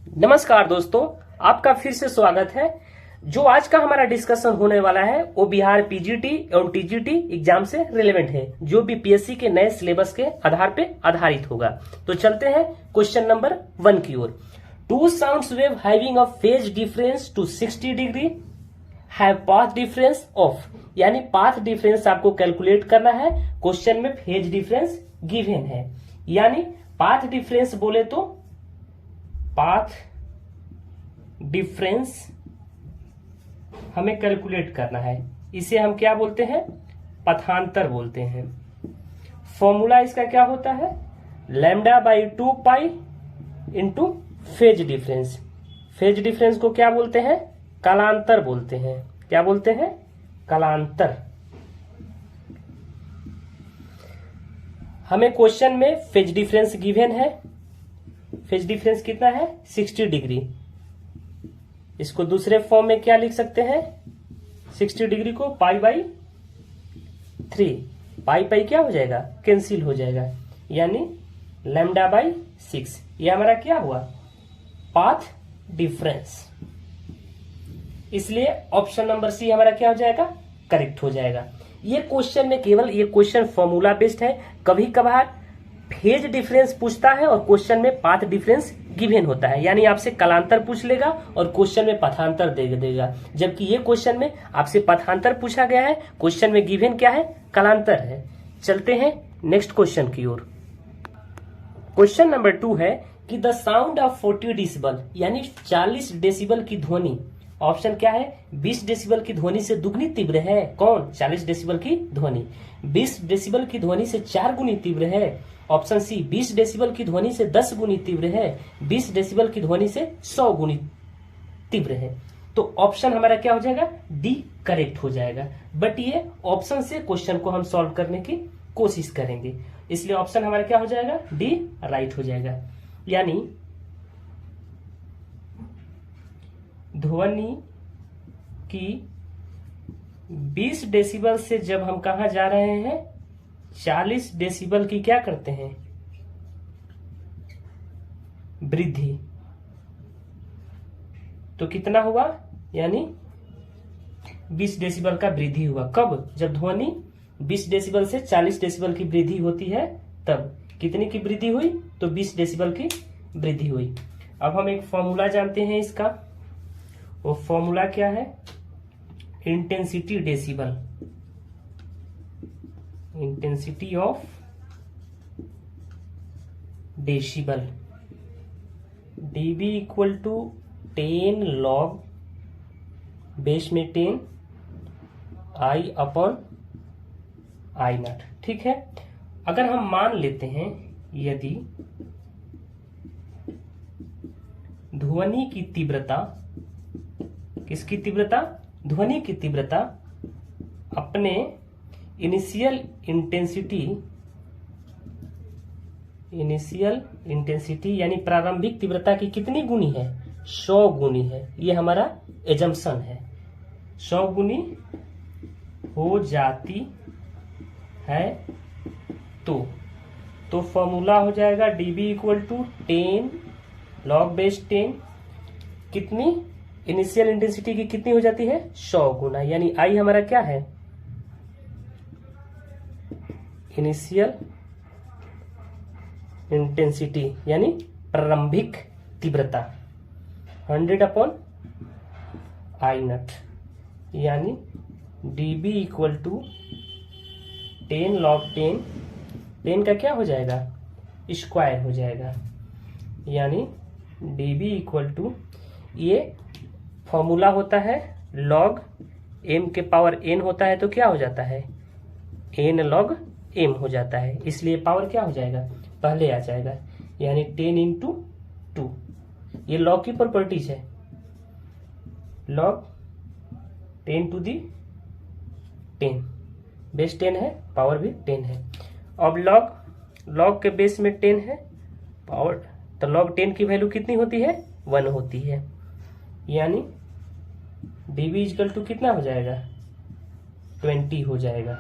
नमस्कार दोस्तों, आपका फिर से स्वागत है। जो आज का हमारा डिस्कशन होने वाला है वो बिहार पीजीटी एवं टीजीटी एग्जाम से रिलेवेंट है, जो भी पीएससी के नए सिलेबस के आधार पे आधारित होगा। तो चलते हैं क्वेश्चन नंबर 1 की ओर। Two sounds wave having a phase difference to 60 degree have path difference of, यानी पाथ डिफरेंस आपको कैलकुलेट करना है। क्वेश्चन में फेज डिफरेंस गिवन है, यानी पाथ डिफरेंस बोले तो पाथ डिफरेंस हमें कैलकुलेट करना है। इसे हम क्या बोलते हैं? पथांतर बोलते हैं। फॉर्मूला इसका क्या होता है? Lambda by 2 pi into phase difference. Phase difference को क्या बोलते हैं? कालांतर बोलते हैं। क्या बोलते हैं? कालांतर। हमें क्वेश्चन में फेज डिफरेंस गिवन है। फेज डिफरेंस कितना है? 60 डिग्री। इसको दूसरे फॉर्म में क्या लिख सकते हैं? 60 डिग्री को पाई बाई 3। पाई पाई क्या हो जाएगा? कैंसिल हो जाएगा, यानी लैम्डा बाई 6। ये हमारा क्या हुआ? Path difference. इसलिए ऑप्शन नंबर सी हमारा क्या हो जाएगा? करेक्ट हो जाएगा। ये क्वेश्चन में केवल ये क्वेश्चन फॉर्मूला बेस्ड है। कभी कभार फेज डिफरेंस पूछता है और क्वेश्चन में पाथ डिफरेंस गिवन होता है, यानी आपसे कालांतर पूछ लेगा और क्वेश्चन में पथांतर दे देगा। जबकि ये क्वेश्चन में आपसे पथांतर पूछा गया है, क्वेश्चन में गिवन क्या है? कालांतर है। चलते हैं नेक्स्ट क्वेश्चन की ओर। क्वेश्चन नंबर 2 है कि द साउंड ऑफ 40 डेसिबल, यानी 40 डेसिबल की ध्वनि। ऑप्शन क्या है? 20 डेसिबल की ध्वनि से दुगनी तीव्र है। कौन? 40 डेसिबल की ध्वनि। 20 डेसिबल की ध्वनि से 4 गुनी तीव्र है। ऑप्शन सी 20 डेसिबल की ध्वनि से 10 गुनी तीव्र है। 20 डेसिबल की ध्वनि से 100 गुनी तीव्र है। तो ऑप्शन हमारा क्या हो जाएगा? डी करेक्ट हो जाएगा। बट ये ऑप्शन से क्वेश्चन को हम सॉल्व करने की कोशिश करेंगे, इसलिए ऑप्शन हमारा क्या हो जाएगा? डी राइट हो जाएगा। यानी ध्वनि की 20 डेसिबल से जब हम कहा जा रहे हैं 40 डेसिबल की क्या करते हैं? वृद्धि। तो कितना हुआ? यानी 20 डेसिबल का वृद्धि हुआ। कब? जब ध्वनि 20 डेसिबल से 40 डेसिबल की वृद्धि होती है, तब कितनी की वृद्धि हुई? तो 20 डेसिबल की वृद्धि हुई। अब हम एक फॉर्मूला जानते हैं इसका। वो फॉर्मूला क्या है? Intensity decibel. Intensity of decibel. dB equal to 10 log base में 10 I अपॉन I0। ठीक है। अगर हम मान लेते हैं यदि ध्वनि की तीव्रता, किसकी तीव्रता? ध्वनि की तीव्रता अपने इनिशियल इंटेंसिटी यानी प्रारंभिक तीव्रता की कितनी गुनी है? 100 गुनी है। ये हमारा एजम्पशन है। 100 गुनी हो जाती है तो फॉर्मूला हो जाएगा dB equal to 10 log base 10। कितनी? इनिशियल इंटेंसिटी की कितनी हो जाती है? 100 गुना, यानी I हमारा क्या है? इनिशियल इंटेंसिटी यानी प्रारंभिक तीव्रता 100 अपॉन I0, यानी dB इक्वल टू 10 log 10। 10 का क्या हो जाएगा? स्क्वायर हो जाएगा, यानी dB इक्वल टू, ये फॉर्मूला होता है log m के पावर n होता है तो क्या हो जाता है? n log m हो जाता है। इसलिए पावर क्या हो जाएगा? पहले आ जाएगा, यानी 10 इंटू 2। ये log की प्रॉपर्टीज है। log 10 टू दी 10, बेस 10 है, पावर भी 10 है। अब log के बेस में 10 है, पावर, तो log 10 की वैल्यू कितनी होती है? 1 होती है। यानी dB इक्वल टू कितना हो जाएगा? 20 हो जाएगा।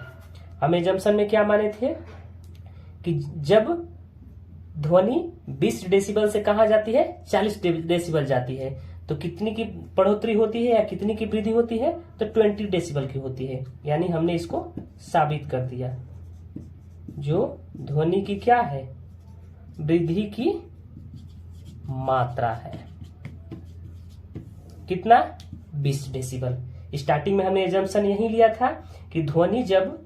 हम एजम्पशन में क्या माने थे कि जब ध्वनि 20 डेसिबल से कहाँ जाती है, 40 डेसिबल जाती है। तो कितनी की बढ़ोतरी होती है या कितनी की वृद्धि होती है, तो 20 डेसिबल की होती है। यानी हमने इसको साबित कर दिया। जो ध्वनि की क्या है, वृद्धि की मात्रा है। कितना, 20 डेसिबल। स्टार्टिंग में हमने एजम्पशन यही लिया था कि ध्वनि जब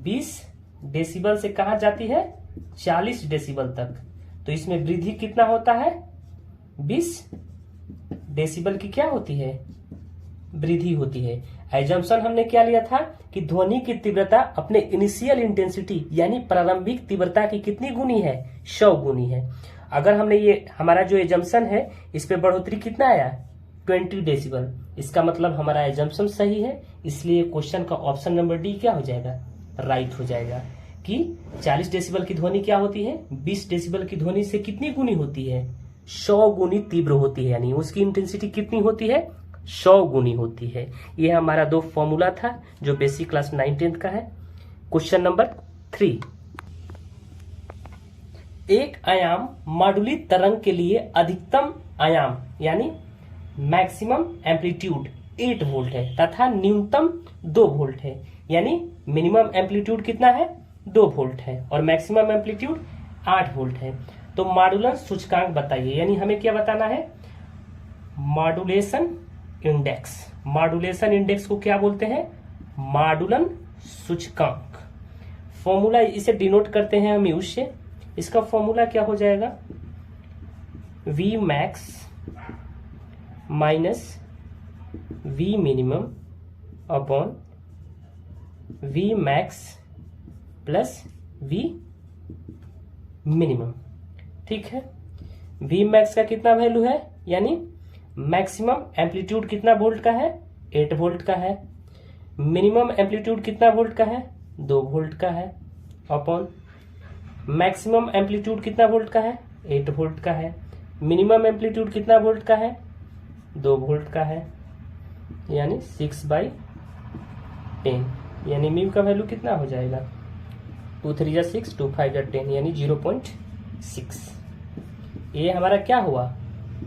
20 डेसिबल से कहाँ जाती है, 40 डेसिबल तक, तो इसमें वृद्धि कितना होता है, 20 डेसिबल की क्या होती है, वृद्धि होती है। एजम्पशन हमने क्या लिया था कि ध्वनि की तीव्रता अपने इनिशियल इंटेंसिटी यानी प्रारंभिक तीव्रता की कितनी गुनी है, 100 गुनी है। अगर हमने ये हमारा जो एजम्पशन है इस पे बढ़ोतरी कितना आया, 20 डेसिबल, इसका मतलब हमारा एजम्पशन सही है। इसलिए क्वेश्चन का ऑप्शन नंबर डी क्या हो जाएगा, राइट हो जाएगा। कि 40 डेसिबल की ध्वनि क्या होती है, 20 डेसिबल की ध्वनि से कितनी गुनी होती है, 100 गुनी तीव्र होती है। यानी उसकी इंटेंसिटी कितनी होती है, 100 गुनी होती है। ये हमारा 2 फॉर्मूला था जो बेसिक क्लास 9-10 का है। क्वेश्चन नंबर 3, एक आयाम मॉड्यूलित तरंग के लिए अधिकतम आयाम यानी मैक्सिमम एम्पलीट्यूड 8 वोल्ट है तथा न्यूनतम 2 वोल्ट है। यानी मिनिमम एम्पलीट्यूड कितना है, 2 वोल्ट है और मैक्सिमम एम्पलीट्यूड 8 वोल्ट है। तो मॉड्यूलन सूचकांक बताइए। यानी हमें क्या बताना है, मॉड्यूलेशन इंडेक्स। मॉड्यूलेशन इंडेक्स को क्या बोलते हैं, मॉड्यूलन सूचकांक। फॉर्मूला इसे डिनोट करते हैं हम यूज से। इसका फॉर्मूला क्या हो जाएगा, V max minus V minimum upon V max plus V minimum. ठीक है, वी मैक्स का कितना वैल्यू है, यानी मैक्सिमम एम्पलीट्यूड कितना वोल्ट का है, 8 वोल्ट का है। मिनिमम एम्पलीट्यूड कितना वोल्ट का है, 2 वोल्ट का है, अपॉन मैक्सिमम एम्पलीट्यूड कितना वोल्ट का है, 8 वोल्ट का है। मिनिमम एम्पलीट्यूड कितना वोल्ट का है, 2 वोल्ट का है, यानी 6/10। यानी म्यू का वैल्यू कितना हो जाएगा, 2 3 6, 2 5 10, यानी 0.6। ये हमारा क्या हुआ,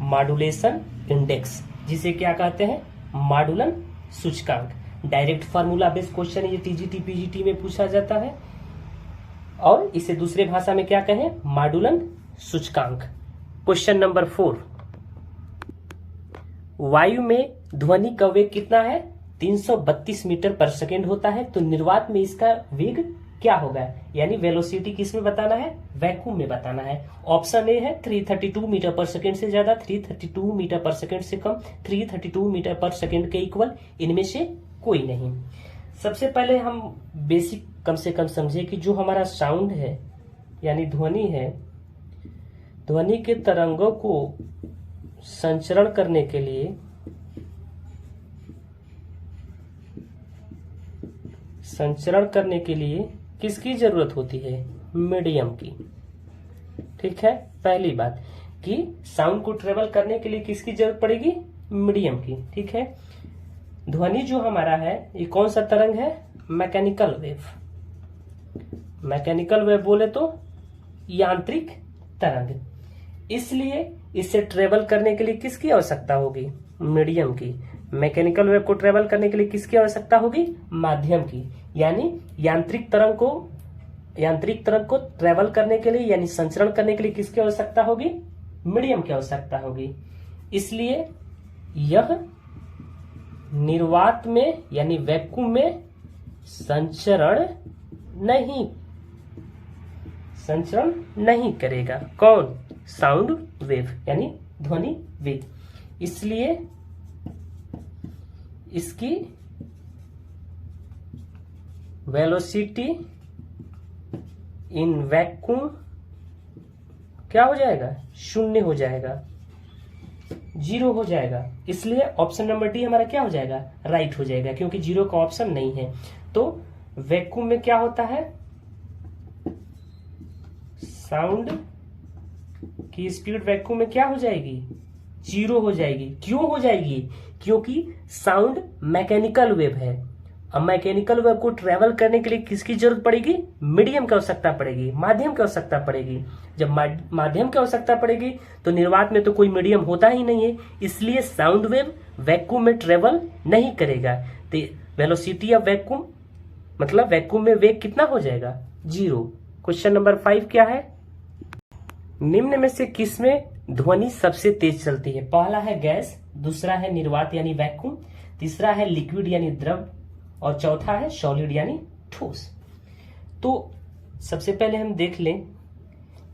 मॉड्यूलेशन इंडेक्स, जिसे क्या कहते हैं, मॉड्यूलन सूचकांक। डायरेक्ट फार्मूला बेस्ड क्वेश्चन ये टीजीटी पीजीटी में पूछा जाता है और इसे दूसरे भाषा में क्या कहें, मॉड्यूलन सूचकांक। क्वेश्चन नंबर 4, वायु में ध्वनि का वेग कितना है, 332 मीटर पर सेकेंड होता है। तो निर्वात में इसका वेग क्या होगा, यानी वेलोसिटी किसमें बताना है, वैक्यूम में बताना है। ऑप्शन ए है 332 मीटर पर सेकेंड से ज्यादा, 332 मीटर पर सेकेंड से कम, 332 मीटर पर सेकेंड के इक्वल, इनमें से कोई नहीं। सबसे पहले हम बेसिक कम से कम समझे कि जो हमारा साउंड है यानी ध्वनि है, ध्वनि के तरंगों को संचरण करने के लिए किसकी जरूरत होती है, मीडियम की। ठीक है, पहली बात कि साउंड को ट्रेवल करने के लिए किसकी जरूरत पड़ेगी, मीडियम की। ठीक है, ध्वनि जो हमारा है ये कौन सा तरंग है, मैकेनिकल वेव। मैकेनिकल वेव बोले तो यांत्रिक तरंग, इसलिए इसे ट्रेवल करने के लिए किसकी आवश्यकता होगी, मीडियम की। मैकेनिकल वेव को ट्रेवल करने के लिए किसकी आवश्यकता होगी, माध्यम की। यानी यांत्रिक तरंग को ट्रेवल करने के लिए यानी संचरण करने के लिए किसकी आवश्यकता होगी, मीडियम की आवश्यकता होगी। इसलिए यह निर्वात में यानी वैक्यूम में संचरण नहीं करेगा। कौन, साउंड वेव यानी ध्वनि वेग। इसलिए इसकी वेलोसिटी इन वैक्यूम क्या हो जाएगा, 0 हो जाएगा, 0 हो जाएगा। इसलिए ऑप्शन नंबर डी हमारा क्या हो जाएगा, राइट हो जाएगा, क्योंकि 0 का ऑप्शन नहीं है। तो वैक्यूम में क्या होता है, साउंड की स्पीड वैक्यूम में क्या हो जाएगी, 0 हो जाएगी। क्यों हो जाएगी, क्योंकि साउंड मैकेनिकल वेव है अब मैकेनिकल वेव को ट्रेवल करने के लिए किसकी जरूरत पड़ेगी? मीडियम की आवश्यकता पड़ेगी, माध्यम की आवश्यकता पड़ेगी। जब माध्यम की आवश्यकता पड़ेगी तो निर्वात में तो कोई मीडियम होता ही नहीं है, इसलिए साउंड वेव वैक्यूम में ट्रेवल नहीं करेगा। तो वेलोसिटी ऑफ वैक्यूम मतलब वैक्यूम में वेग कितना हो जाएगा? 0। क्वेश्चन नंबर 5 क्या है? निम्न में से किसमें ध्वनि सबसे तेज चलती है? पहला है गैस, दूसरा है निर्वात यानी वैक्यूम, तीसरा है लिक्विड यानी द्रव, और चौथा है सॉलिड यानी ठोस। तो सबसे पहले हम देख लें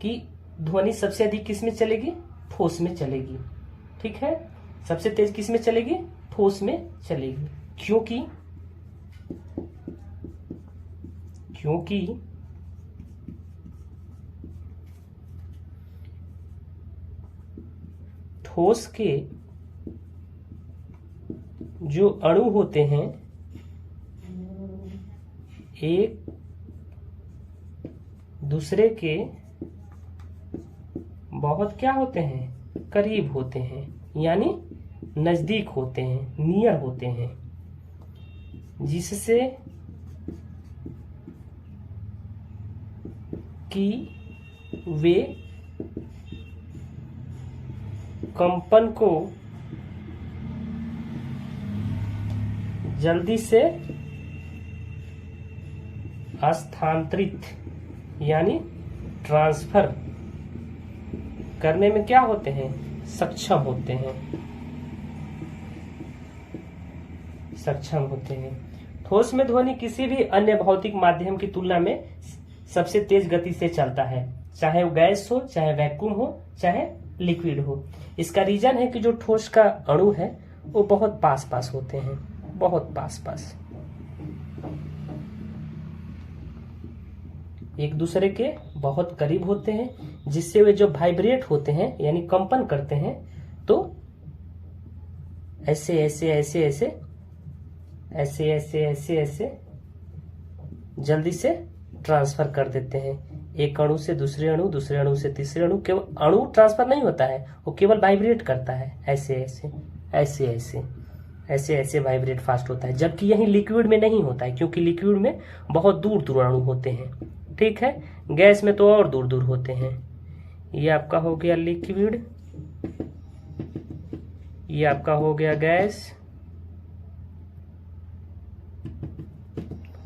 कि ध्वनि सबसे अधिक किस में चलेगी? ठोस में चलेगी। ठीक है, सबसे तेज किस में चलेगी? ठोस में चलेगी। क्योंकि ठोस के जो अणु होते हैं एक दूसरे के बहुत क्या होते हैं? करीब होते हैं, यानी नजदीक होते हैं, नियर होते हैं, जिससे कि वे कंपन को जल्दी से स्थानांतरित यानी ट्रांसफर करने में क्या होते हैं? सक्षम होते हैं। ठोस में ध्वनि किसी भी अन्य भौतिक माध्यम की तुलना में सबसे तेज गति से चलता है, चाहे वो गैस हो, चाहे वैक्यूम हो, चाहे लिक्विड हो। इसका रीजन है कि जो ठोस का अणु है वो बहुत पास होते हैं, बहुत पास एक दूसरे के बहुत करीब होते हैं, जिससे वे जो वाइब्रेट होते हैं यानी कंपन करते हैं तो ऐसे जल्दी से ट्रांसफर कर देते हैं, एक अणु से दूसरे अणु, दूसरे अणु से तीसरे अणु। केवल अणु ट्रांसफर नहीं होता है, वो केवल वाइब्रेट करता है, ऐसे वाइब्रेट फास्ट होता है। जबकि यही लिक्विड में नहीं होता है, क्योंकि लिक्विड में बहुत दूर अणु होते हैं। ठीक है, गैस में तो और दूर होते हैं। ये आपका हो गया लिक्विड, ये आपका हो गया गैस।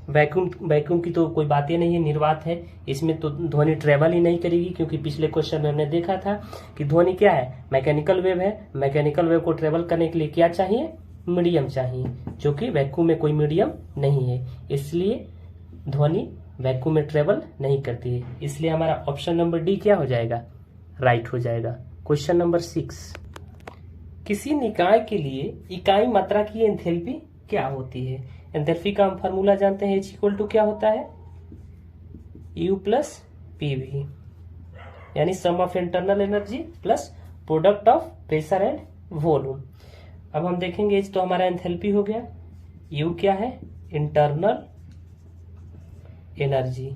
वैक्यूम की तो कोई बात ही नहीं है, निर्वात है, इसमें तो ध्वनि ट्रेवल ही नहीं करेगी, क्योंकि पिछले क्वेश्चन में हमने देखा था कि ध्वनि क्या है? मैकेनिकल वेव है। मैकेनिकल वेव को ट्रेवल करने के लिए क्या चाहिए? मीडियम चाहिए, जो कि वैक्यूम में कोई मीडियम नहीं है, इसलिए ध्वनि वैक्यूम में ट्रेवल नहीं करती है। इसलिए हमारा ऑप्शन नंबर डी क्या हो जाएगा? राइट हो जाएगा। क्वेश्चन नंबर 6, किसी निकाय के लिए इकाई मात्रा की एंथैल्पी क्या होती है? एंथैल्पी का हम फार्मूला जानते हैं, H= क्या होता है? U + PV, यानी sum of internal energy plus product of pressure and volume. अब हम देखेंगे H तो हमारा एंथैल्पी हो गया, U क्या है? इंटरनल एनर्जी,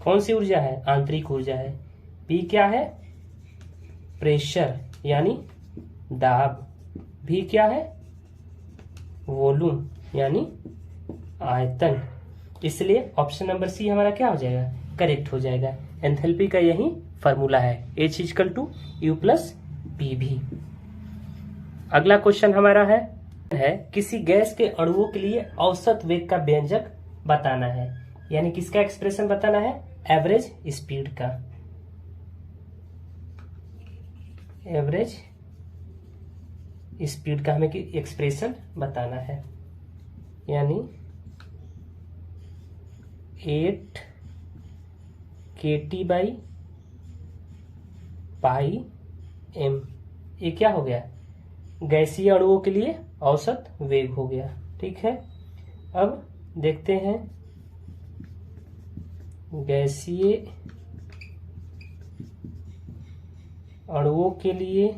कौन सी ऊर्जा है? आंतरिक ऊर्जा है। P क्या है? प्रेशर यानी दाब। V क्या है? वॉल्यूम यानी आयतन। इसलिए ऑप्शन नंबर सी हमारा क्या हो जाएगा? करेक्ट हो जाएगा। एंथैल्पी का यही फार्मूला है, H= U + PV। अगला क्वेश्चन हमारा है किसी गैस के अणुओं के लिए औसत वेग का व्यंजक बताना है, यानी किसका एक्सप्रेशन बताना है? एवरेज स्पीड का। एवरेज स्पीड का हमें एक्सप्रेशन बताना है, यानी 8 kT/πm। ये क्या हो गया? गैसीय अणुओं के लिए औसत वेग हो गया। ठीक है, अब देखते हैं गैसीय अणुओं के लिए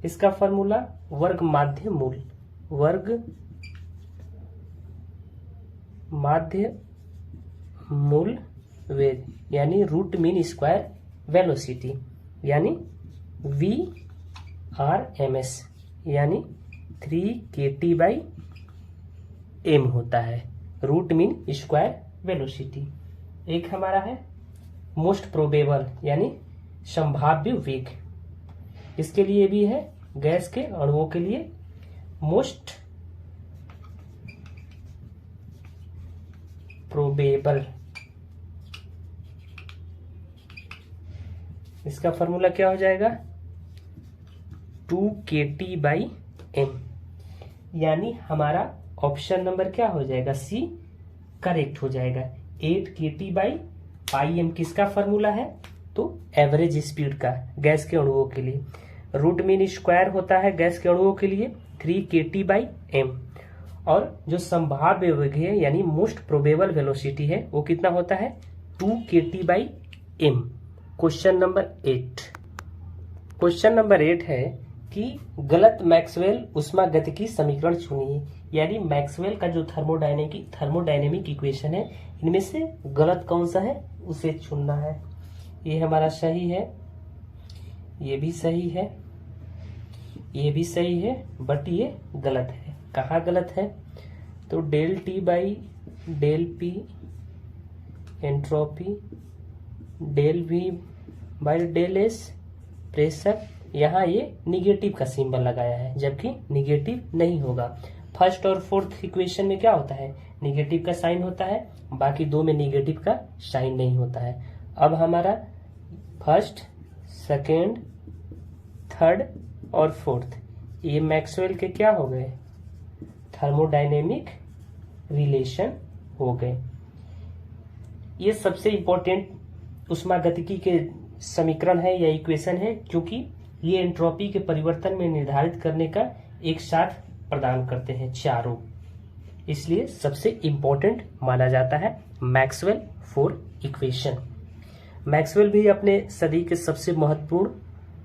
इसका फॉर्मूला वर्ग माध्य मूल वेग, यानी √m² वेलोसिटी, यानी VRMS, यानी 3 kT/m। m होता है, रूट मीन स्क्वायर वेलोसिटी। एक हमारा है मोस्ट प्रोबेबल यानी संभाव्य वेग, इसके लिए भी है गैस के अणुओं के लिए मोस्ट प्रोबेबल। इसका फॉर्मूला क्या हो जाएगा 2kT/m, यानी हमारा ऑप्शन नंबर क्या हो जाएगा सी करेक्ट हो जाएगा। 8kT/m किसका फॉर्मूला है तो एवरेज स्पीड का गैस के अणुओं के लिए। रूट मीन स्क्वायर होता है गैस के अणुओं के लिए 3kT/m, और जो संभाव्य वेग है यानी मोस्ट प्रोबेबल वेलोसिटी है वो कितना होता है 2kT/m। Question number 8। Question number 8 है कि गलत मैक्सवेल ऊष्मागतिकी समीकरण चुनिए, यानी मैक्सवेल का जो थर्मोडायनेमिक इक्वेशन है इनमें से गलत कौन सा है उसे चुनना है। ये हमारा सही है, ये भी सही है, ये भी सही है, बट ये गलत है। कहाँ गलत है तो डेल T/डेल P एंट्रोपी, डेल V/डेल S प्रेशर, यहाँ ये निगेटिव का सिंबल लगाया है जबकि निगेटिव नहीं होगा। फर्स्ट और फोर्थ इक्वेशन में क्या होता है निगेटिव का साइन होता है, बाकी दो में निगेटिव का साइन नहीं होता है। अब हमारा फर्स्ट, सेकेंड, थर्ड और फोर्थ ये मैक्सवेल के क्या हो गए थर्मोडायनेमिक रिलेशन हो गए। ये सबसे इंपॉर्टेंट ऊष्मागतिकी के समीकरण है या इक्वेशन है, क्योंकि ये एंट्रोपी के परिवर्तन में निर्धारित करने का एक साथ प्रदान करते हैं चारों, इसलिए सबसे इंपॉर्टेंट माना जाता है मैक्सवेल फोर इक्वेशन। मैक्सवेल भी अपने सदी के सबसे महत्वपूर्ण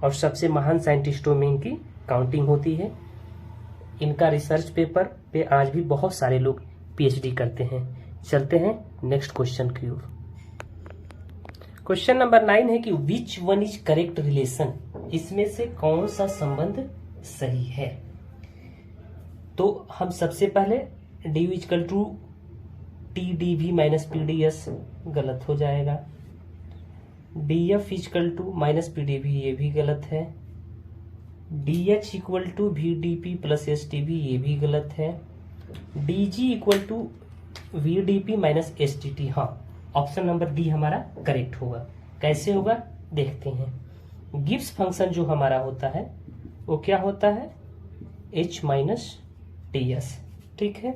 और सबसे महान साइंटिस्टों में इनकी काउंटिंग होती है। इनका रिसर्च पेपर पे आज भी बहुत सारे लोग पीएचडी करते हैं। चलते हैं नेक्स्ट क्वेश्चन की ओर। क्वेश्चन नंबर 9 है कि which one is correct relation, इसमें से कौन सा संबंध सही है। तो हम सबसे पहले D equal to TdV minus PdS गलत हो जाएगा। DF equal to minus PdV ये भी गलत है। DH equal to VdP plus SdV ये भी गलत है। DG equal to VdP minus SdT, हाँ ऑप्शन नंबर डी हमारा करेक्ट होगा। कैसे होगा देखते हैं। गिब्स फंक्शन जो हमारा होता है वो क्या होता है H माइनस TS, ठीक है।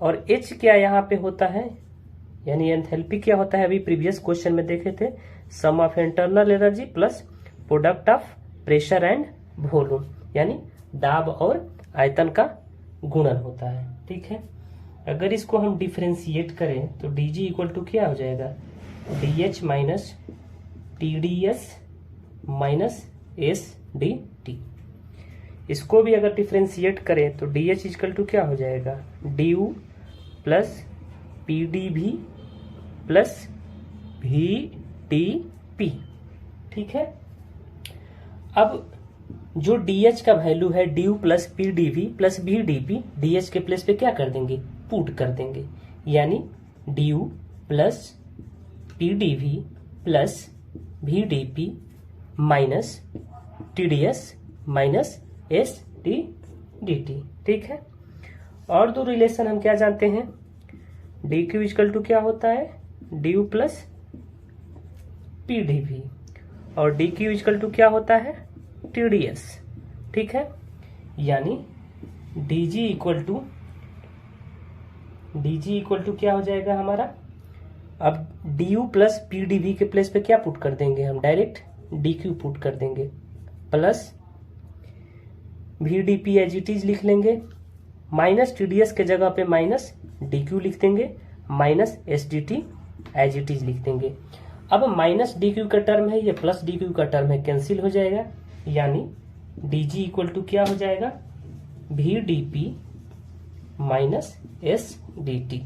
और H क्या यहाँ पे होता है यानी एंथैल्पी क्या होता है, अभी प्रीवियस क्वेश्चन में देखे थे, sum of internal energy plus product of pressure and volume, यानी दाब और आयतन का गुणन होता है, ठीक है। अगर इसको हम डिफरेंशिएट करें तो dg इक्वल टू क्या हो जाएगा dH minus TdS minus SdT। इसको भी अगर डिफरेंशिएट करें तो DH इक्वल टू क्या हो जाएगा du plus PdV plus VdP, ठीक है। अब जो DH का वैल्यू है du plus PdV plus VdP, DH के प्लेस पे क्या कर देंगे पुट कर देंगे, यानी du plus PdV plus VdP minus TdS minus SdT, ठीक है। और दो रिलेशन हम क्या जानते हैं, dq इक्वल टू क्या होता है du प्लस PdV और dq इक्वल टू क्या होता है TdS, ठीक है। यानी dg इक्वल टू क्या हो जाएगा हमारा, अब du प्लस PdV के प्लेस पे क्या पुट कर देंगे हम डायरेक्ट dq पुट कर देंगे, plus VdP as it is लिख लेंगे, माइनस TdS के जगह पे माइनस dq लिख देंगे, minus SdT as it is लिख देंगे। अब माइनस dq का टर्म है, ये प्लस dq का टर्म है, कैंसिल हो जाएगा, यानी dg इक्वल टू क्या हो जाएगा VdP माइनस SdT।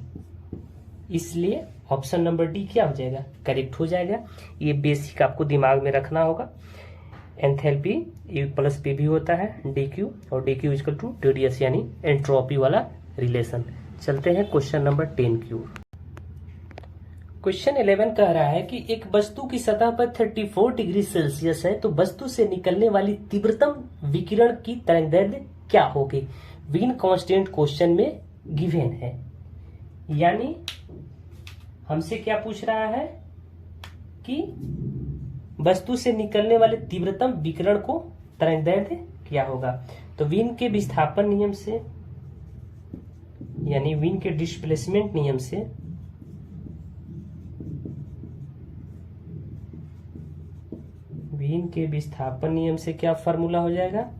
इसलिए ऑप्शन नंबर डी क्या हो जाएगा करेक्ट हो जाएगा। ये बेसिक आपको दिमाग में रखना होगा। एंथैल्पी U प्लस P भी होता है dq और dq इक्वल टू TdS यानी एंट्रोपी वाला रिलेशन। चलते हैं क्वेश्चन नंबर 10 की ओर। क्वेश्चन 11 कह रहा है कि एक वस्तु की सतह पर 34 डिग्री सेल्सियस है तो वस्तु से निकलने वाली तीव्रतम विकिरण की तरंगदैर्घ्य क्या होगी। वीन कांस्टेंट क्वेश्चन में गिवन है, यानी हमसे क्या पूछ रहा है कि वस्तु से निकलने वाले तीव्रतम विकिरण को तरंगदैर्घ्य क्या होगा। तो वीन के विस्थापन नियम से, यानी वीन के डिस्प्लेसमेंट नियम से क्या फॉर्मूला हो जाएगा,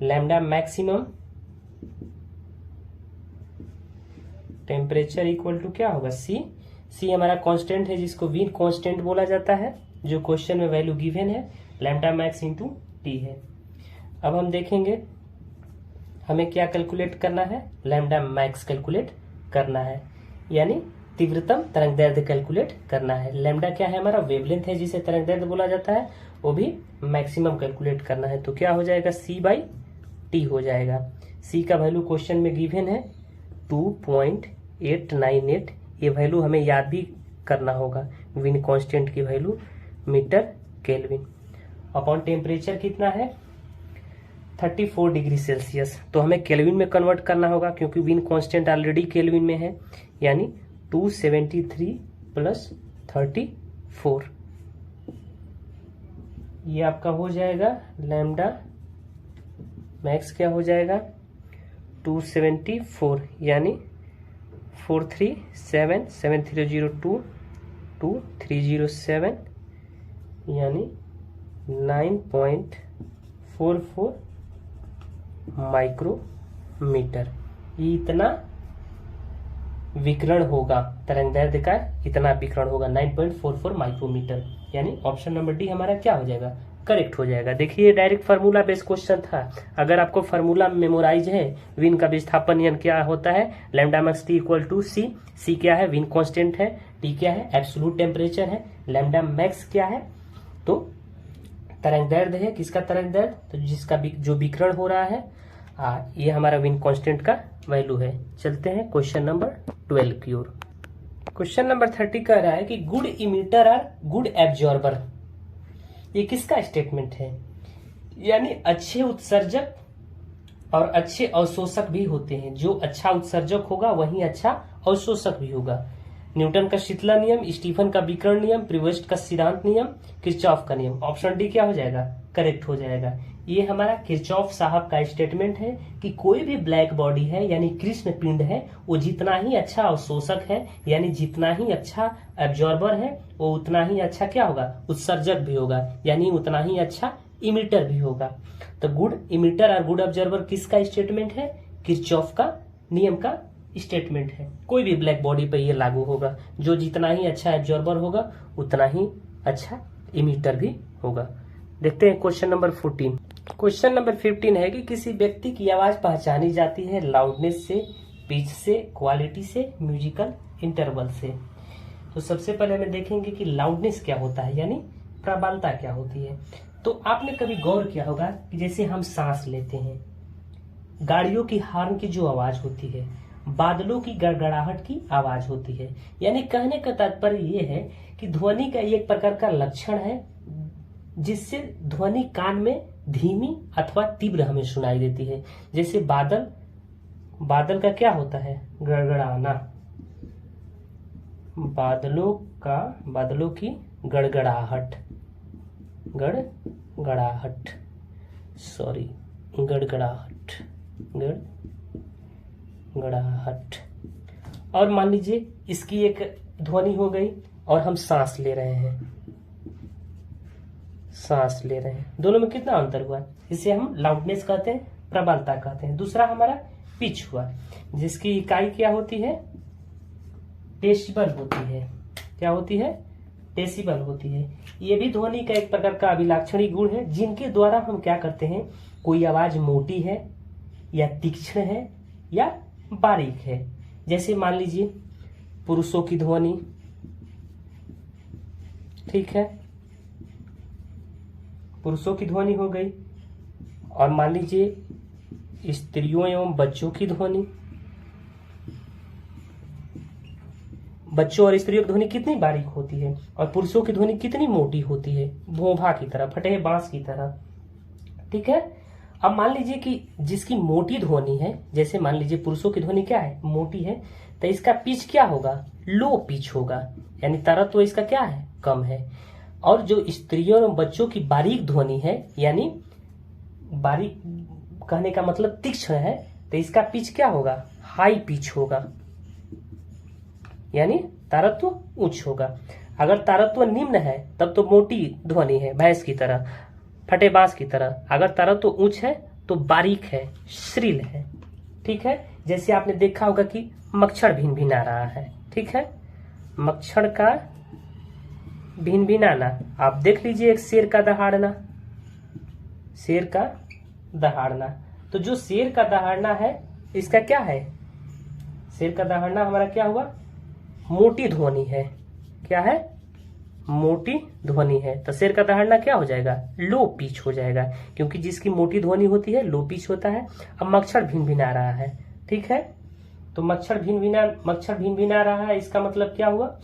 lambda maximum temperature equal to क्या होगा, सी हमारा कांस्टेंट है जिसको वीन कांस्टेंट बोला जाता है, जो क्वेश्चन में वैल्यू गिवन है, लैम्डा मैक्स इंटू टी है। अब हम देखेंगे हमें क्या कैलकुलेट करना है, लैम्डा मैक्स कैलकुलेट करना है, यानी तीव्रतम तरंगदैर्घ्य कैलकुलेट करना है। लैम्डा क्या है, हमारा वेवलेंथ है जिसे तरंगदैर्घ्य बोला जाता है, वो भी मैक्सिमम कैलकुलेट करना है। तो क्या हो जाएगा, सी बाई टी हो जाएगा। सी का वैल्यू क्वेश्चन में गिवन है 2.898, ये वैल्यू हमें याद भी करना होगा। विन कांस्टेंट की value metre kelvin upon temperature कितना है 34 डिग्री सेल्सियस, तो हमें केल्विन में कन्वर्ट करना होगा क्योंकि विन कांस्टेंट ऑलरेडी केल्विन में है, यानी 273 प्लस 34, ये आपका हो जाएगा लैम्डा मैक्स क्या हो जाएगा 274, यानी 43773022307, यानी 9.44 माइक्रोमीटर। ये इतना विकिरण होगा, तरंगदैर्घ्य का इतना विकिरण होगा 9.44 माइक्रोमीटर, यानी ऑप्शन नंबर डी हमारा क्या हो जाएगा, करेक्ट हो जाएगा। देखिए डायरेक्ट फार्मूला बेस्ड क्वेश्चन था, अगर आपको फार्मूला मेमोराइज है, विन का विस्थापन नियम क्या होता है, lambda max T equal to C, C क्या है, विन कांस्टेंट है, टी क्या है, एब्सोल्यूट टेम्परेचर है, लैम्डा मैक्स क्या है, तो तरंगदैर्घ्य है, किसका तरंगदैर्घ्य, तो जिसका जो विकिरण हो रहा है, ये हमारा विन कांस्टेंट का वैल्यू है। चलते हैं क्वेश्चन नंबर 12 की ओर। क्वेश्चन नंबर 30 कह रहा है कि गुड इमिटर और गुड एब्जॉर्बर, ये किसका स्टेटमेंट है, यानी अच्छे उत्सर्जक और अच्छे अवशोषक भी होते हैं, जो अच्छा उत्सर्जक होगा वही अच्छा अवशोषक भी होगा। न्यूटन का शीतला नियम, स्टीफन का विकिरण नियम, प्रिवेस्ट का सिद्धांत नियम, किरचॉफ का नियम, ऑप्शन डी क्या हो जाएगा, करेक्ट हो जाएगा। ये हमारा किरचॉफ साहब का स्टेटमेंट है कि कोई भी ब्लैक बॉडी है यानी कृष्ण पिंड है, वो जितना ही अच्छा अवशोषक है, यानी जितना ही अच्छा एब्जॉर्बर है, वो उतना ही अच्छा क्या होगा, उत्सर्जक भी होगा, यानी उतना ही अच्छा इमिटर भी होगा। तो गुड इमिटर और गुड ऑब्जर्वर किसका स्टेटमेंट है, किरचॉफ का नियम का स्टेटमेंट है। कोई भी ब्लैक बॉडी पे ये लागू होगा, जो जितना ही अच्छा एब्जॉर्बर होगा उतना ही अच्छा इमिटर भी होगा। देखते हैं क्वेश्चन नंबर 14। क्वेश्चन नंबर 15 है कि किसी व्यक्ति की आवाज पहचानी जाती है लाउडनेस से, पिच से, क्वालिटी से, म्यूजिकल इंटरवल से। तो सबसे पहले हमें देखेंगे कि लाउडनेस क्या होता है, यानी प्रबलता क्या होती है। तो आपने कभी गौर किया होगा कि जैसे हम सांस लेते हैं, गाड़ियों की हॉर्न की जो आवाज होती है, बादलों की गड़गड़ाहट की आवाज होती है, यानी कहने का तात्पर्य ये है कि ध्वनि का एक प्रकार का लक्षण है जिससे ध्वनि कान में धीमी अथवा तीव्र हमें सुनाई देती है। जैसे बादल का क्या होता है, गड़गड़ाना, बादलों की गड़गड़ाहट, गड़गड़ाहट। और मान लीजिए इसकी एक ध्वनि हो गई और हम सांस ले रहे हैं, दोनों में कितना अंतर हुआ, इसे हम लाउडनेस कहते हैं, प्रबलता कहते हैं। दूसरा हमारा पिच हुआ, जिसकी इकाई क्या होती है, डेसिबल होती है। क्या होती है, डेसिबल होती है। ये भी ध्वनि का एक प्रकार का अभिलाक्षणी गुण है, जिनके द्वारा हम क्या करते हैं, कोई आवाज मोटी है या तीक्ष्ण है या बारीक है। जैसे मान लीजिए पुरुषों की ध्वनि, ठीक है, पुरुषों की ध्वनि हो गई, और मान लीजिए स्त्रियों एवं बच्चों की ध्वनि, बच्चों और स्त्रियों की ध्वनि कितनी बारीक होती है और पुरुषों की ध्वनि कितनी मोटी होती है, भोभा की तरह, फटे बांस की तरह। ठीक है। अब मान लीजिए कि जिसकी मोटी ध्वनि है, जैसे मान लीजिए पुरुषों की ध्वनि क्या है, मोटी है, तो इसका पिच क्या होगा, लो पिच होगा, यानी तरत्व इसका क्या है, कम है। और जो स्त्रियों और बच्चों की बारीक ध्वनि है, यानी बारीक कहने का मतलब तीक्ष्ण है, तो इसका पिच क्या होगा, हाई पिच होगा, यानी तारत्व उच्च होगा। अगर तारत्व निम्न है तब तो मोटी ध्वनि है, भैंस की तरह, फटे बांस की तरह। अगर तारत्व उच्च है तो बारीक है, श्रील है। ठीक है। जैसे आपने देखा होगा कि मच्छर भिनभिना रहा है। ठीक है, मच्छर का भिनभिनाना। आप देख लीजिए एक शेर का दहाड़ना, शेर का दहाड़ना। तो जो शेर का दहाड़ना है इसका क्या है, शेर का दहाड़ना हमारा क्या हुआ, मोटी ध्वनि है। क्या है, मोटी ध्वनि है। तो शेर का दहाड़ना क्या हो जाएगा, लो पिच हो जाएगा, क्योंकि जिसकी मोटी ध्वनि होती है लो पिच होता है। अब मच्छर भिनभिना रहा है। ठीक है, तो मच्छर भिनभिना रहा है, इसका मतलब क्या हुआ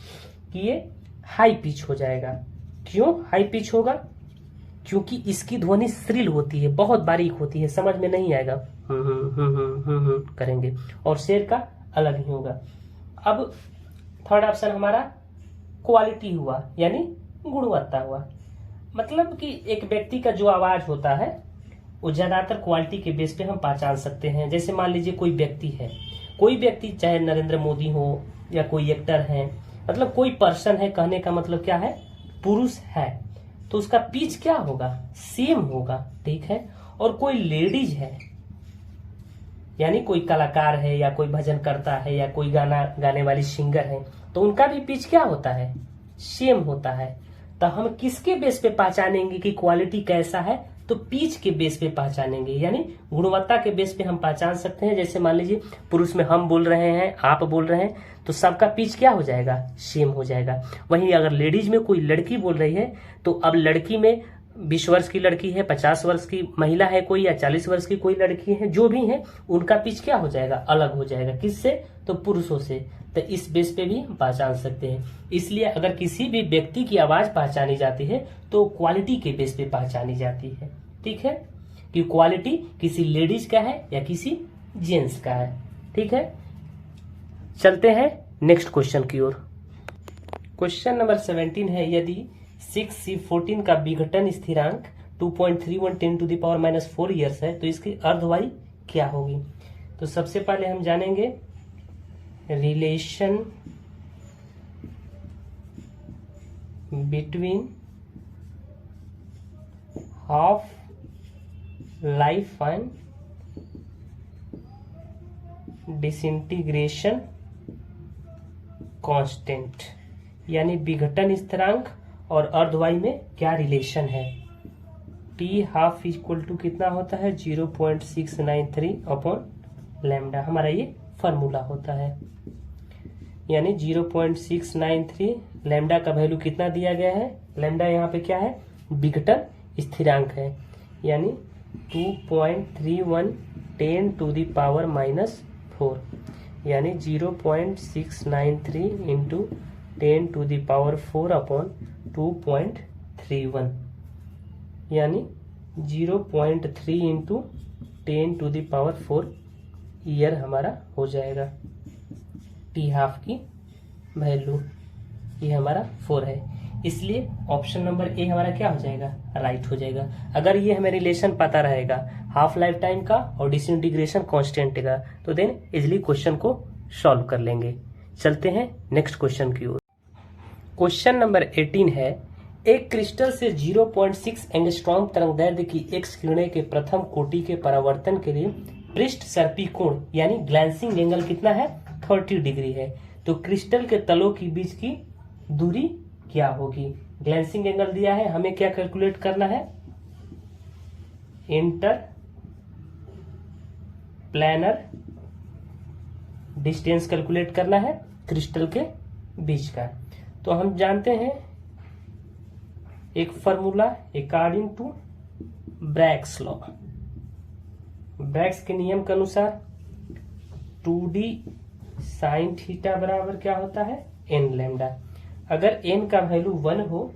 कि ये हाई पिच हो जाएगा। क्यों हाई पिच होगा, क्योंकि इसकी ध्वनि श्रील होती है, बहुत बारीक होती है, समझ में नहीं आएगा, करेंगे। और शेर का अलग ही होगा। अब थर्ड ऑप्शन हमारा क्वालिटी हुआ, यानी गुणवत्ता हुआ। मतलब कि एक व्यक्ति का जो आवाज होता है वो ज्यादातर क्वालिटी के बेस पे हम पहचान सकते हैं। जैसे मान लीजिए कोई व्यक्ति है, कोई व्यक्ति चाहे नरेंद्र मोदी हो या कोई एक्टर है, मतलब कोई पर्सन है, कहने का मतलब क्या है, पुरुष है, तो उसका पिच क्या होगा, सेम होगा। ठीक है। और कोई लेडीज है, यानी कोई कलाकार है या कोई भजन करता है या कोई गाना गाने वाली सिंगर है, तो उनका भी पिच क्या होता है, सेम होता है। तो हम किसके बेस पे पहचानेंगे कि क्वालिटी कैसा है, तो पिच के बेस पे पहचानेंगे, यानी गुणवत्ता के बेस पे हम पहचान सकते हैं। जैसे मान लीजिए पुरुष में हम बोल रहे हैं, आप बोल रहे हैं, तो सबका पिच क्या हो जाएगा, सेम हो जाएगा। वहीं अगर लेडीज में कोई लड़की बोल रही है, तो अब लड़की में 20 वर्ष की लड़की है, 50 वर्ष की महिला है कोई, या 40 वर्ष की कोई लड़की है, जो भी है उनका पिच क्या हो जाएगा, अलग हो जाएगा। किससे, तो पुरुषों से। तो इस बेस पे भी हम पहचान सकते हैं। इसलिए अगर किसी भी व्यक्ति की आवाज पहचानी जाती है तो क्वालिटी के बेस पे पहचानी जाती है। ठीक है, कि क्वालिटी किसी लेडीज का है या किसी जेंट्स का है। ठीक है, चलते हैं नेक्स्ट क्वेश्चन की ओर। क्वेश्चन नंबर 17 है, यदि 6C14 का विघटन स्थिरांक 2.31 10⁻⁻4 ईयर्स है तो इसकी अर्धवायु क्या होगी। तो सबसे पहले हम जानेंगे relation between half life and disintegration constant, यानी विघटन स्थिरांक और अर्धवायु में क्या रिलेशन है। टी हाफ इक्वल टू कितना होता है, 0.693 अपॉन लैम्डा, हमारा ये फॉर्मूला होता है। यानी 0.693, लैम्डा का वैल्यू कितना दिया गया है, लैम्डा यहाँ पे क्या है, विघटन स्थिरांक है, यानी 2.31 10⁻⁻4, यानी 0.693 इंटू 10⁻4 अपॉन 2.31, यानी 0.3 इंटू 10⁻4 ईयर हमारा हो जाएगा। टी हाफ की वैल्यू ये हमारा 4 है, इसलिए ऑप्शन नंबर ए हमारा क्या हो जाएगा, राइट हो जाएगा। अगर ये हमें रिलेशन पता रहेगा हाफ लाइफ टाइम का और डिसइंटीग्रेशन कांस्टेंट का, तो देन इजिली क्वेश्चन को सॉल्व कर लेंगे। चलते हैं नेक्स्ट क्वेश्चन की ओर। क्वेश्चन नंबर 18 है, एक क्रिस्टल से 0.6 एंगस्ट्रॉम तरंगदैर्घ्य की एक्स किरणें के प्रथम कोटि के परावर्तन के लिए पृष्ठ सर्पी कोण यानी ग्लैंसिंग एंगल कितना है, 30 डिग्री है। तो क्रिस्टल के तलों के बीच की दूरी क्या होगी। ग्लैंसिंग एंगल दिया है, हमें क्या कैलकुलेट करना है, इंटर प्लानर डिस्टेंस कैलकुलेट करना है क्रिस्टल के बीच का। तो हम जानते हैं एक formula according to Bragg's law, Bragg's के नियम के अनुसार 2d sin थीटा बराबर क्या होता है, एन लैम्डा। अगर एन का वैल्यू 1 हो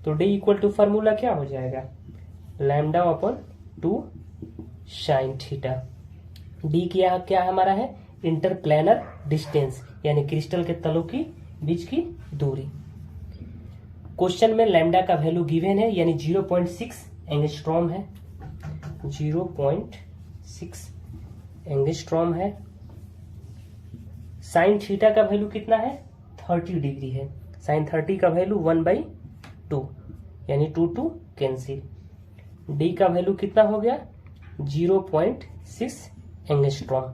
तो डी इक्वल टू फार्मूला क्या हो जाएगा, lambda upon 2 sine theta. D क्या हमारा है, इंटरप्लेनर डिस्टेंस यानी क्रिस्टल के तलों की बीच की दूरी। क्वेश्चन में लैम्डा का वैल्यू गिवन है यानी 0.6 एंगस्ट्रॉम है, 0.6 एंगस्ट्रॉम है। साइन थीटा का वैल्यू कितना है, 30 डिग्री है। साइन 30 का वैल्यू 1/2 यानी 2 कैंसिल। डी का वैल्यू कितना हो गया, 0.6 एंगस्ट्रॉम।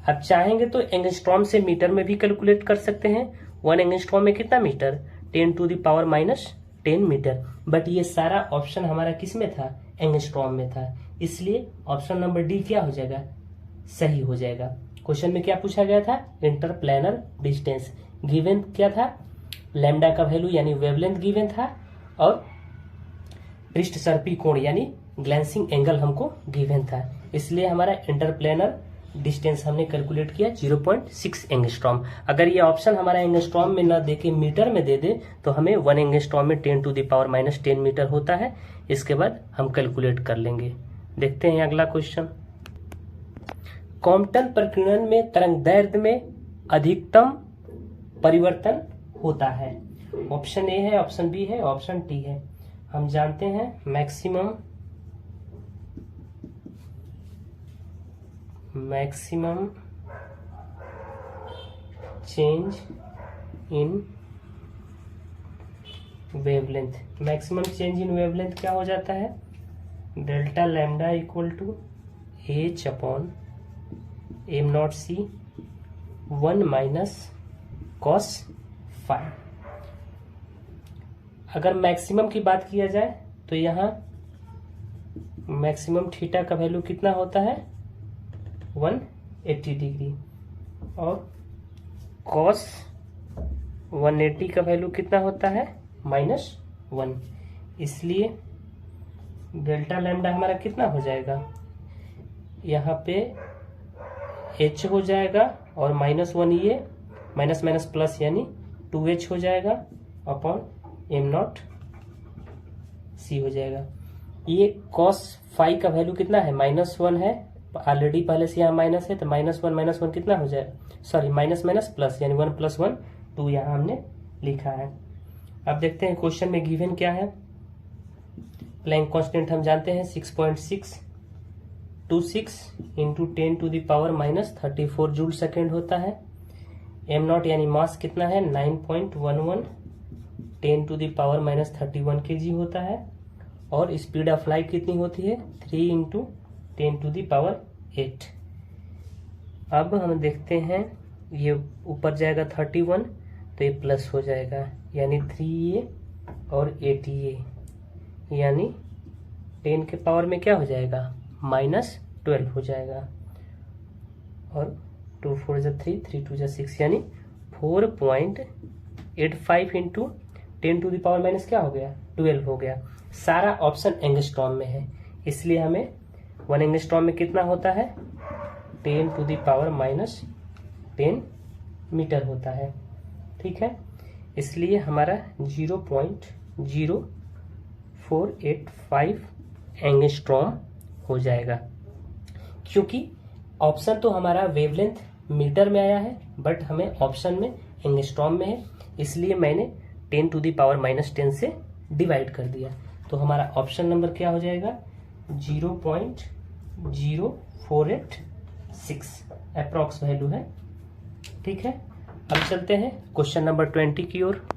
अब चाहेंगे तो एंगस्ट्रॉम से मीटर में भी कैलकुलेट कर सकते हैं। 1 एंगस्ट्रॉम में कितना मीटर, 10⁻⁻10 मीटर। बट ये सारा ऑप्शन हमारा किस में था, एंगस्ट्रॉम में था, इसलिए ऑप्शन नंबर डी क्या हो जाएगा, सही हो जाएगा। क्वेश्चन में क्या पूछा गया था, इंटरप्लेनर डिस्टेंस। गिवन क्या था, लैम्डा का वैल्यू यानी वेवलेंथ गिवन था और पृष्ठ सर्पी कोण यानी ग्लैंसिंग एंगल हमको गिवन था, इसलिए हमारा इंटरप्लेनर डिस्टेंस हमने कैलकुलेट किया 0.6 एंगस्ट्रॉम। अगर ये ऑप्शन हमारा एंगस्ट्रॉम में ना देके मीटर में दे दे तो हमें 1 एंगस्ट्रॉम में 10⁻⁻10 मीटर होता है। इसके बाद हम कैलकुलेट कर लेंगे। देखते हैं अगला क्वेश्चन। कॉम्पटन प्रकीर्णन में तरंगदैर्ध्य में अधिकतम परिवर्तन होता है। ऑप्शन ए है, ऑप्शन बी है, ऑप्शन टी है। हम जानते हैं maximum change in wavelength. Maximum change in wavelength क्या हो जाता है, delta lambda equal to h upon m0c 1 minus cos phi. अगर मैक्सिमम की बात किया जाए तो यहाँ मैक्सिमम थीटा का वैल्यू कितना होता है, 180 डिग्री, और cos 180 का वैल्यू कितना होता है, -1। इसलिए डेल्टा लैम्डा हमारा कितना हो जाएगा, यहाँ पे h हो जाएगा और -1 ये माइनस माइनस प्लस यानी 2h हो जाएगा अपॉन m0 c हो जाएगा। ये cos फाई का वैल्यू कितना है, -1 है, ऑलरेडी पहले से यहाँ माइनस है तो -1 कितना हो जाएगा, सॉरी माइनस माइनस प्लस यानी 1 + 1 2 यहाँ हमने लिखा है। अब देखते हैं क्वेश्चन में गिवन क्या है। प्लैंक कांस्टेंट हम जानते हैं 6.626 × 10⁻⁻34 जूल सेकेंड होता है। m0 यानी मास कितना है, 9.11 10⁻⁻31 kg होता है, और स्पीड ऑफ लाइट कितनी होती है, 3 × 10⁸। अब हम देखते हैं ये ऊपर जाएगा 31 तो ये प्लस हो जाएगा यानी 3a और 8a यानी 10 के पावर में क्या हो जाएगा, -12 हो जाएगा, और 2 4 = 3 3 2 = 6 यानी 4.85 × 10⁻- क्या हो गया, 12 हो गया। सारा ऑप्शन एंगस्ट्रॉम में है, इसलिए हमें 1 एंगस्ट्रॉम में कितना होता है, 10⁻⁻10 मीटर होता है। ठीक है, इसलिए हमारा 0.0485 एंगस्ट्रॉम हो जाएगा। क्योंकि ऑप्शन तो हमारा वेवलेंथ मीटर में आया है बट हमें ऑप्शन में एंगस्ट्रॉम में है, इसलिए मैंने 10⁻⁻10 से डिवाइड कर दिया। तो हमारा ऑप्शन नंबर क्या हो जाएगा, 0.0486 अप्रॉक्स वैल्यू है। ठीक है, अब चलते हैं क्वेश्चन नंबर 20 की ओर।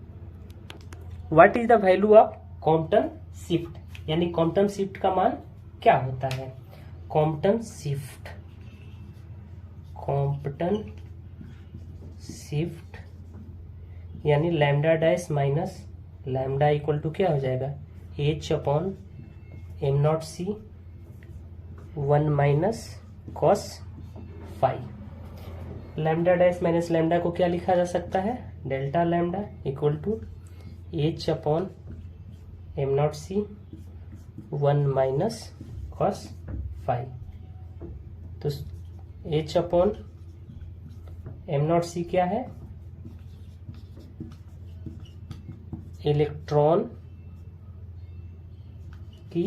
What is the value of Compton shift, यानी कॉम्पटन शिफ्ट का मान क्या होता है। कॉम्पटन शिफ्ट यानी lambda dash minus lambda equal to क्या हो जाएगा, h upon m0c 1 minus cos phi. Lambda dash minus lambda को क्या लिखा जा सकता है, delta lambda equal to h upon m0c 1 minus cos phi. तो h अपॉन m0c क्या है, इलेक्ट्रॉन की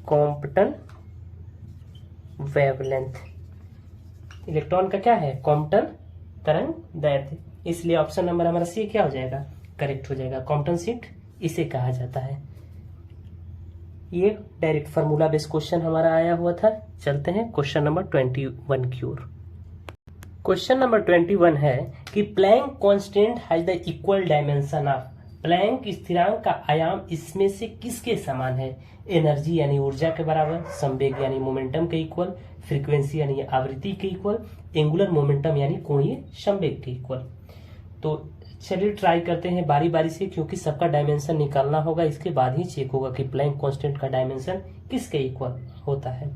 कॉम्पटन वेवलेंथ। इलेक्ट्रॉन का क्या है? कॉम्पटन तरंग दैर्ध्य। इसलिए ऑप्शन नंबर हमारा सी क्या हो जाएगा? करेक्ट हो जाएगा। कॉम्पटन शिफ्ट इसे कहा जाता है। ये डायरेक्ट फार्मूला बेस्ड क्वेश्चन हमारा आया हुआ था। चलते हैं क्वेश्चन नंबर 21 की ओर। क्वेश्चन नंबर 21 है कि Planck constant has the equal dimension of. Planck स्थिरांक का आयाम इसमें से किसके समान है? एनर्जी यानी ऊर्जा के बराबर, संवेग यानी मोमेंटम के इक्वल, फ्रीक्वेंसी यानी आवृत्ति के इक्वल, एंगुलर मोमेंटम यानी कोणीय संवेग के इक्वल। तो चलिए ट्राई करते हैं बारी बारी से, क्योंकि सबका डायमेंशन निकालना होगा, इसके बाद ही चेक होगा कि प्लैंक कांस्टेंट का डायमेंशन किसके इक्वल होता है।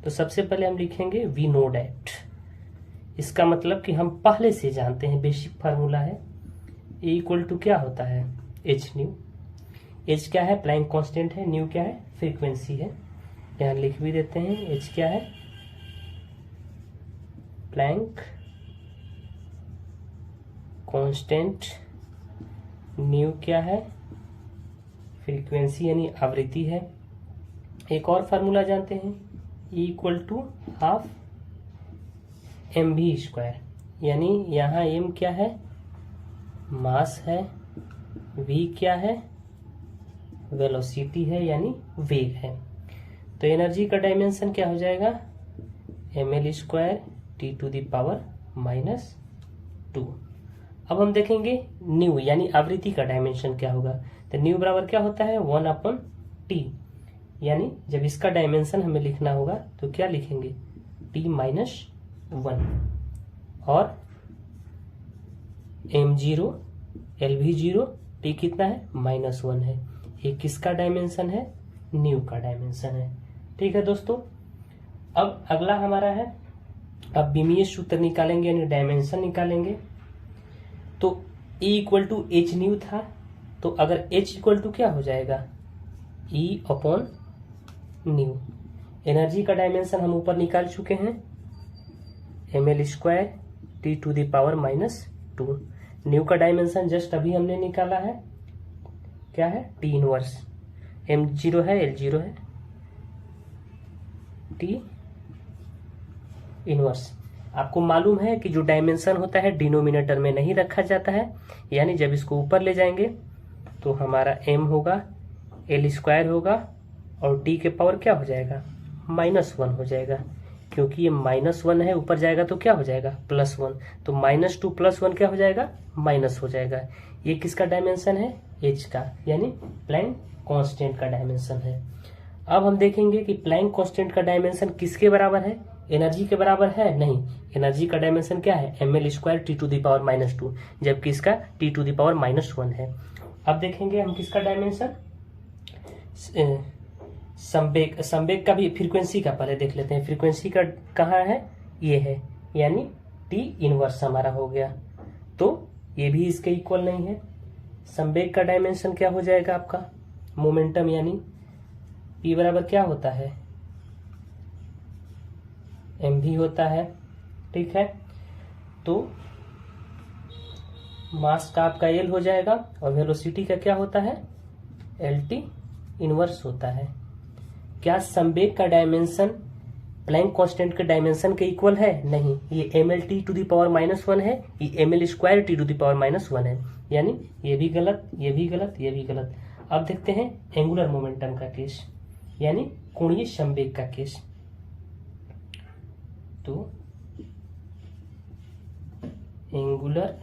तो सबसे पहले हम लिखेंगे वी नो डैट। इसका मतलब कि हम पहले से जानते हैं, बेसिक फार्मूला है ए इक्वल टू क्या होता है? H new. एच क्या है? प्लैंक कांस्टेंट है। न्यू क्या है? फ्रीक्वेंसी है। यहां लिख भी देते हैं एच क्या है? Planck constant. न्यू क्या है? फ्रीक्वेंसी यानी आवृत्ति है। एक और फार्मूला जानते हैं, E equal to half M V square, यानी यहाँ m क्या है? मास है। v क्या है? वेलोसिटी है यानी वेग है। तो एनर्जी का डायमेंशन क्या हो जाएगा? ml square T to the power -2। अब हम देखेंगे न्यू यानी आवृत्ति का डायमेंशन क्या होगा। तो न्यू बराबर क्या होता है? 1/t, यानी जब इसका डायमेंशन हमें लिखना होगा तो क्या लिखेंगे? t-1। और m0 lv0 t कितना है? -1 है। ये किसका डायमेंशन है? न्यू का डायमेंशन है। ठीक है दोस्तों, अब अगला हमारा है, अब विमीय सूत्र निकालेंगे यानी डायमेंशन निकालेंगे। तो E equal to H nu था, तो अगर H इक्वल टू क्या हो जाएगा? E upon nu. एनर्जी का डायमेंशन हम ऊपर निकाल चुके हैं, ml square T to the power -2। Nu का डायमेंशन जस्ट अभी हमने निकाला है, क्या है? T inverse. m0 है, l0 है, टी इनवर्स। आपको मालूम है कि जो डायमेंशन होता है डिनोमिनेटर में नहीं रखा जाता है, यानी जब इसको ऊपर ले जाएंगे तो हमारा m होगा, l स्क्वायर होगा और t के पावर क्या हो जाएगा? -1 हो जाएगा। क्योंकि ये -1 है, ऊपर जाएगा तो क्या हो जाएगा? +1। तो -2 + 1 क्या हो जाएगा? माइनस हो जाएगा। ये किसका डायमेंशन है? h का, यानी प्लैंक कांस्टेंट का डायमेंशन है। अब हम देखेंगे कि प्लैंक कांस्टेंट का डायमेंशन किसके बराबर है? एनर्जी के बराबर है? नहीं, एनर्जी का डायमेंशन क्या है? ml square T to the power -2, जबकि इसका टी टू द पावर -1 है। अब देखेंगे हम किसका डायमेंशन, संवेग। संवेग का भी, फ्रीक्वेंसी का पहले देख लेते हैं। फ्रीक्वेंसी का कहाँ है? ये है, यानी टी इनवर्स हमारा हो गया, तो ये भी इसके इक्वल नहीं है। संवेग का डायमेंशन क्या हो जाएगा आपका? मोमेंटम, यानी P बराबर क्या होता है? m भी होता है। ठीक है, तो मास का आपका L हो जाएगा और वेलोसिटी का क्या होता है? LT इनवर्स होता है। क्या संवेग का डायमेंशन प्लैंक कांस्टेंट के डायमेंशन के इक्वल है? नहीं, ये ml t to the power -1 है, ये ml square T to the power -1 है, यानी ये भी गलत, ये भी गलत, ये भी गलत। अब देखते हैं एंगुलर मोमेंटम का केस, यानी कोणीय संवेग का केस। तो एंगुलर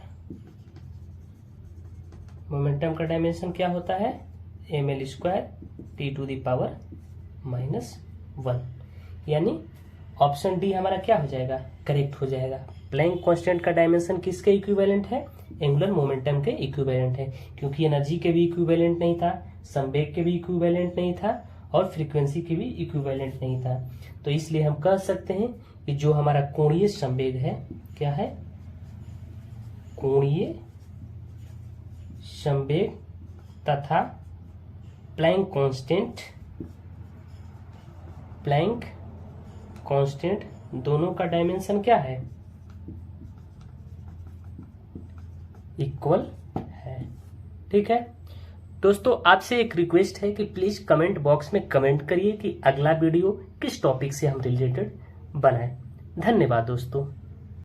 मोमेंटम का डायमेंशन क्या होता है? ml square T to the power -1, यानी ऑप्शन डी हमारा क्या हो जाएगा? करेक्ट हो जाएगा। प्लैंक कांस्टेंट का डायमेंशन किसके इक्विवेलेंट है? एंगुलर मोमेंटम के इक्विवेलेंट है, क्योंकि एनर्जी के भी इक्विवेलेंट नहीं था, संवेग के भी इक्विवेलेंट नहीं था और फ्रीक्वेंसी के भी इक्विवेलेंट नहीं था। तो इसलिए हम कह सकते हैं कि जो हमारा कोणीय संवेग है, क्या है? कोणीय संवेग तथा प्लैंक कांस्टेंट दोनों का डायमेंशन क्या है? इक्वल है। ठीक है दोस्तों, आपसे एक रिक्वेस्ट है कि प्लीज कमेंट बॉक्स में कमेंट करिए कि अगला वीडियो किस टॉपिक से हम रिलेटेड बनाएं। धन्यवाद दोस्तों।